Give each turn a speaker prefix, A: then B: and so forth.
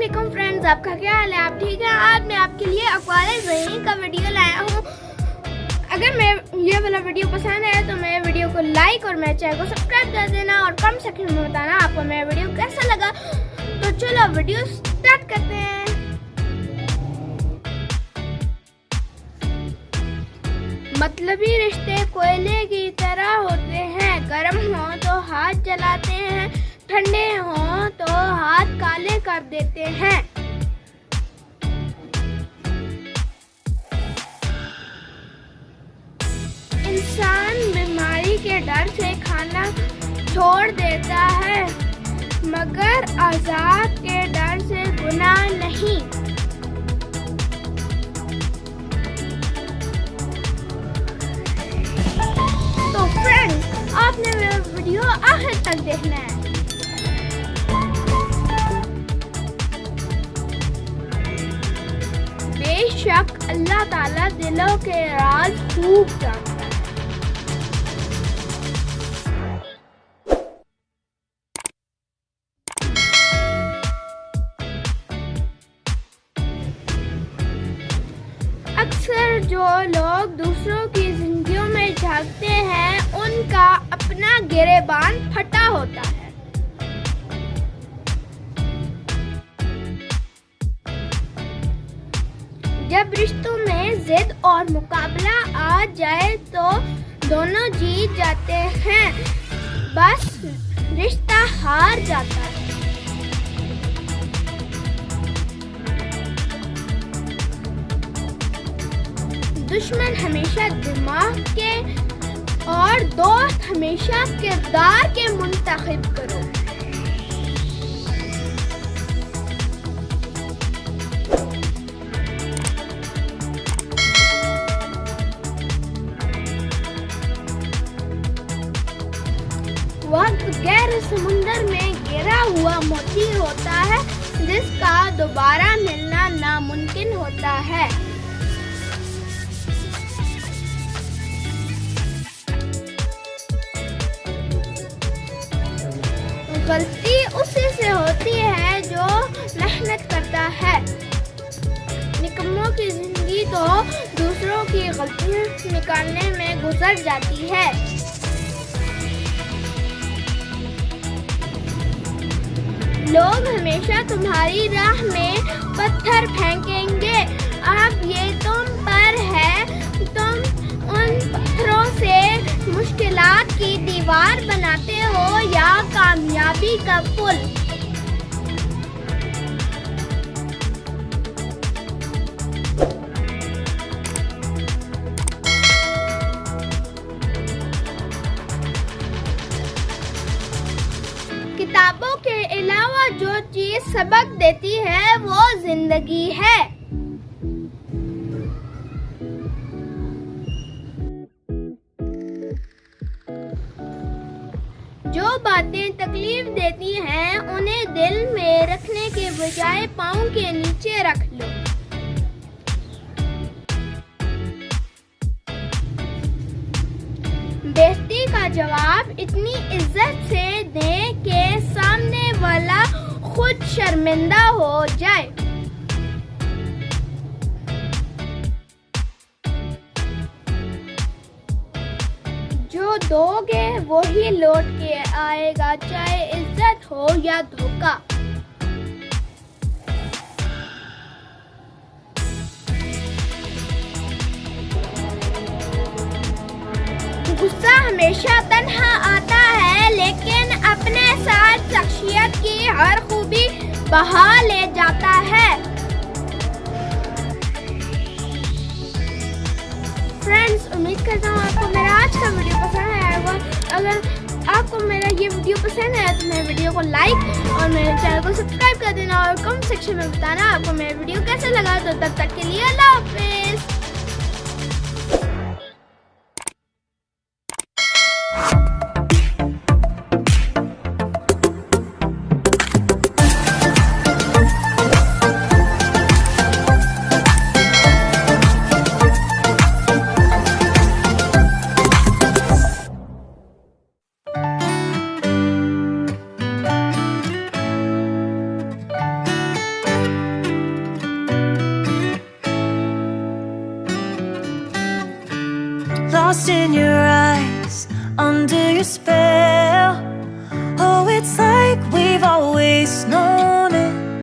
A: वालेकुम फ्रेंड्स, आपका क्या हाल है? आप ठीक है? आज मैं आपके लिए अखबार ज़हीन का वीडियो लाया हूँ। अगर मैं ये वाला वीडियो पसंद है तो मेरे वीडियो को लाइक और मेरे चैनल को सब्सक्राइब कर देना और कमेंट सेक्शन में बताना आपको मेरा वीडियो कैसा लगा। तो चलो वीडियो स्टार्ट करते हैं। मतलबी रिश्ते कोयले की तरह होते हैं, गर्म हो तो हाथ जलाते हैं, ठंडे हो तो हाथ काले कर देते हैं। इंसान बीमारी के डर से खाना छोड़ देता है, मगर आजाद के डर से गुनाह नहीं। तो फ्रेंड्स, आपने मेरा वीडियो आखिर तक देखना है। बेशक अल्लाह ताला दिलों के राज खूब जानता है। अक्सर जो लोग दूसरों की जिंदगियों में झांकते हैं, उनका अपना गिरेबान फटा होता है। जब रिश्तों में जिद और मुकाबला आ जाए तो दोनों जीत जाते हैं, बस रिश्ता हार जाता है। दुश्मन हमेशा दिमाग के और दोस्त हमेशा किरदार के मुंतखब करो। वक्त गहरे समुंदर में गिरा हुआ मोती होता है, जिसका दोबारा मिलना नामुमकिन होता है। गलती उसी से होती है जो मेहनत करता है। निकम्मों की जिंदगी तो दूसरों की गलतियां निकालने में गुजर जाती है। लोग हमेशा तुम्हारी राह में पत्थर फेंकेंगे, अब ये तुम पर है, तुम उन पत्थरों से मुश्किलात की दीवार बनाते हो या कामयाबी का पुल। किताबों के अलावा जो चीज सबक देती है वो जिंदगी है। जो बातें तकलीफ देती हैं, उन्हें दिल में रखने के बजाय पाँव के नीचे रख लो। बेइज्जती का जवाब इतनी इज्जत से दें कि सामने वाला खुद शर्मिंदा हो जाए। जो दोगे वो ही लौट के आएगा, चाहे इज्जत हो या धोखा। गुस्सा हमेशा तन्हा आता है, लेकिन अपने साथ शख्सियत की हर खूबी बहा ले जाता है। फ्रेंड्स, उम्मीद करता हूँ आपको मेरा आज का वीडियो पसंद आया होगा। अगर आपको मेरा ये वीडियो पसंद आया तो मेरे वीडियो को लाइक और मेरे चैनल को सब्सक्राइब कर देना और कमेंट सेक्शन में बताना आपको मेरा वीडियो कैसा लगा। तो तब तक के लिए अल्लाह हाफिज़।
B: lost in your eyes, under your spell. Oh, it's like we've always known.